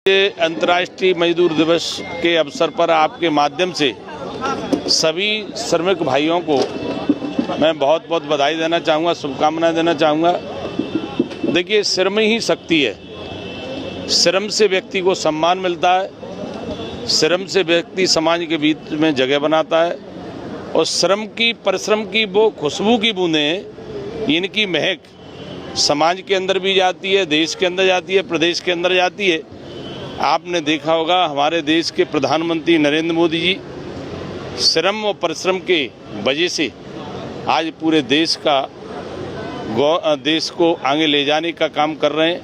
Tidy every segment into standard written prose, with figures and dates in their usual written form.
अंतर्राष्ट्रीय मजदूर दिवस के अवसर पर आपके माध्यम से सभी श्रमिक भाइयों को मैं बहुत बहुत बधाई देना चाहूँगा, शुभकामनाएं देना चाहूँगा। देखिए, श्रम ही शक्ति है। श्रम से व्यक्ति को सम्मान मिलता है, श्रम से व्यक्ति समाज के बीच में जगह बनाता है और श्रम की, परिश्रम की वो खुशबू की बूंदें, इनकी महक समाज के अंदर भी जाती है, देश के अंदर जाती है, प्रदेश के अंदर जाती है। आपने देखा होगा हमारे देश के प्रधानमंत्री नरेंद्र मोदी जी श्रम और परिश्रम के वजह से आज पूरे देश को आगे ले जाने का काम कर रहे हैं।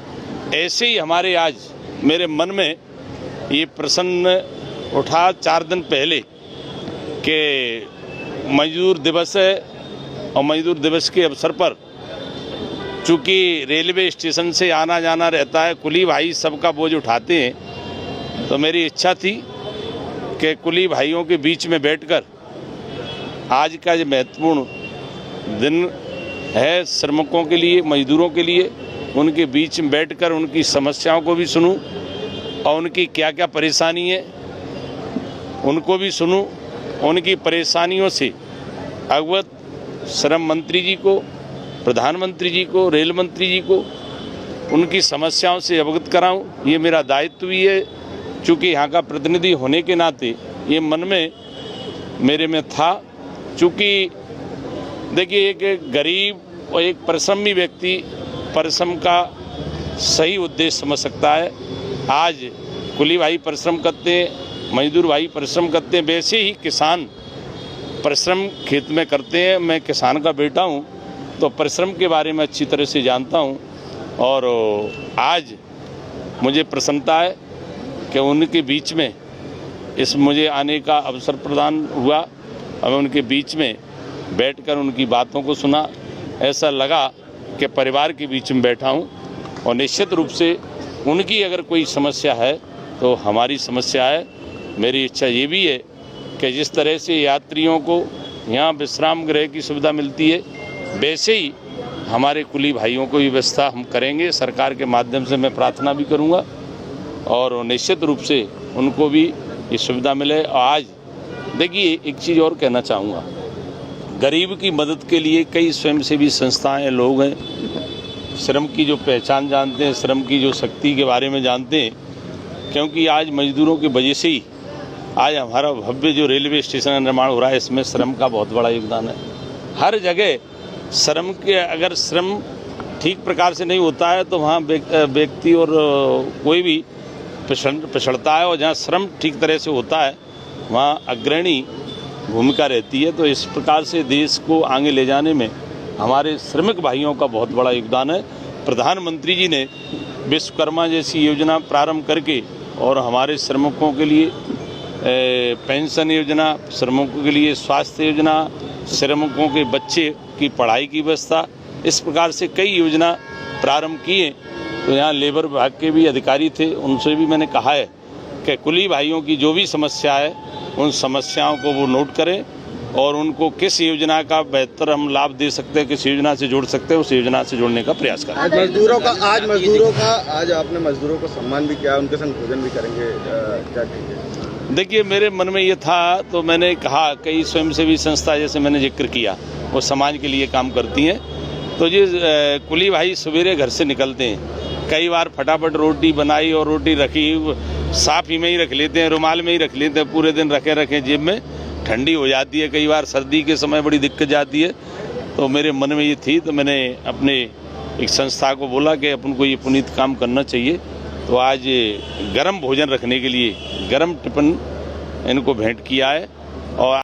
ऐसे ही हमारे आज मेरे मन में ये प्रश्न उठा 4 दिन पहले कि मजदूर दिवस है और मजदूर दिवस के अवसर पर चूँकि रेलवे स्टेशन से आना जाना रहता है, कुली भाई सबका बोझ उठाते हैं, तो मेरी इच्छा थी कि कुली भाइयों के बीच में बैठकर आज का ये महत्वपूर्ण दिन है श्रमिकों के लिए, मजदूरों के लिए, उनके बीच में बैठकर उनकी समस्याओं को भी सुनूं और उनकी क्या क्या परेशानी है उनको भी सुनूं। उनकी परेशानियों से अवगत श्रम मंत्री जी को, प्रधानमंत्री जी को, रेल मंत्री जी को उनकी समस्याओं से अवगत कराऊं। ये मेरा दायित्व भी है, चूँकि यहाँ का प्रतिनिधि होने के नाते ये मन में मेरे में था। चूँकि देखिए, एक गरीब और एक परिश्रमी व्यक्ति परिश्रम का सही उद्देश्य समझ सकता है। आज कुली भाई परिश्रम करते हैं, मजदूर भाई परिश्रम करते हैं, वैसे ही किसान परिश्रम खेत में करते हैं। मैं किसान का बेटा हूँ तो परिश्रम के बारे में अच्छी तरह से जानता हूँ और आज मुझे प्रसन्नता है कि उनके बीच में मुझे आने का अवसर प्रदान हुआ और उनके बीच में बैठकर उनकी बातों को सुना। ऐसा लगा कि परिवार के बीच में बैठा हूँ और निश्चित रूप से उनकी अगर कोई समस्या है तो हमारी समस्या है। मेरी इच्छा ये भी है कि जिस तरह से यात्रियों को यहाँ विश्राम गृह की सुविधा मिलती है, वैसे ही हमारे कुली भाइयों को व्यवस्था हम करेंगे। सरकार के माध्यम से मैं प्रार्थना भी करूंगा और निश्चित रूप से उनको भी ये सुविधा मिले। और आज देखिए, एक चीज़ और कहना चाहूँगा, गरीब की मदद के लिए कई स्वयंसेवी संस्थाएं, लोग हैं, श्रम की जो पहचान जानते हैं, श्रम की जो शक्ति के बारे में जानते हैं, क्योंकि आज मजदूरों की वजह से ही आज हमारा भव्य जो रेलवे स्टेशन का निर्माण हो रहा है, इसमें श्रम का बहुत बड़ा योगदान है। हर जगह श्रम के, अगर श्रम ठीक प्रकार से नहीं होता है तो वहाँ व्यक्ति और कोई भी पिछड़ता है, और जहाँ श्रम ठीक तरह से होता है वहाँ अग्रणी भूमिका रहती है। तो इस प्रकार से देश को आगे ले जाने में हमारे श्रमिक भाइयों का बहुत बड़ा योगदान है। प्रधानमंत्री जी ने विश्वकर्मा जैसी योजना प्रारंभ करके और हमारे श्रमिकों के लिए पेंशन योजना, श्रमिकों के लिए स्वास्थ्य योजना, श्रमिकों के बच्चे की पढ़ाई की व्यवस्था, इस प्रकार से कई योजना प्रारंभ किए। तो यहाँ लेबर विभाग के भी अधिकारी थे, उनसे भी मैंने कहा है कि कुली भाइयों की जो भी समस्या है उन समस्याओं को वो नोट करें और उनको किस योजना का बेहतर हम लाभ दे सकते हैं, किस योजना से जोड़ सकते हैं, उस योजना से जोड़ने का प्रयास करें। आज आपने मजदूरों को सम्मान भी किया, उनके संग भोजन भी करेंगे, क्या कहेंगे? देखिए, मेरे मन में ये था तो मैंने कहा, कई स्वयंसेवी संस्था जैसे मैंने जिक्र किया वो समाज के लिए काम करती हैं। तो ये कुली भाई सवेरे घर से निकलते हैं, कई बार फटाफट रोटी बनाई और रोटी रखी साफ ही में ही रख लेते हैं, रुमाल में ही रख लेते हैं, पूरे दिन रखे जेब में, ठंडी हो जाती है, कई बार सर्दी के समय बड़ी दिक्कत जाती है। तो मेरे मन में ये थी तो मैंने अपने एक संस्था को बोला कि अपन को ये पुनीत काम करना चाहिए। तो आज गरम भोजन रखने के लिए गरम टिफिन इनको भेंट किया है और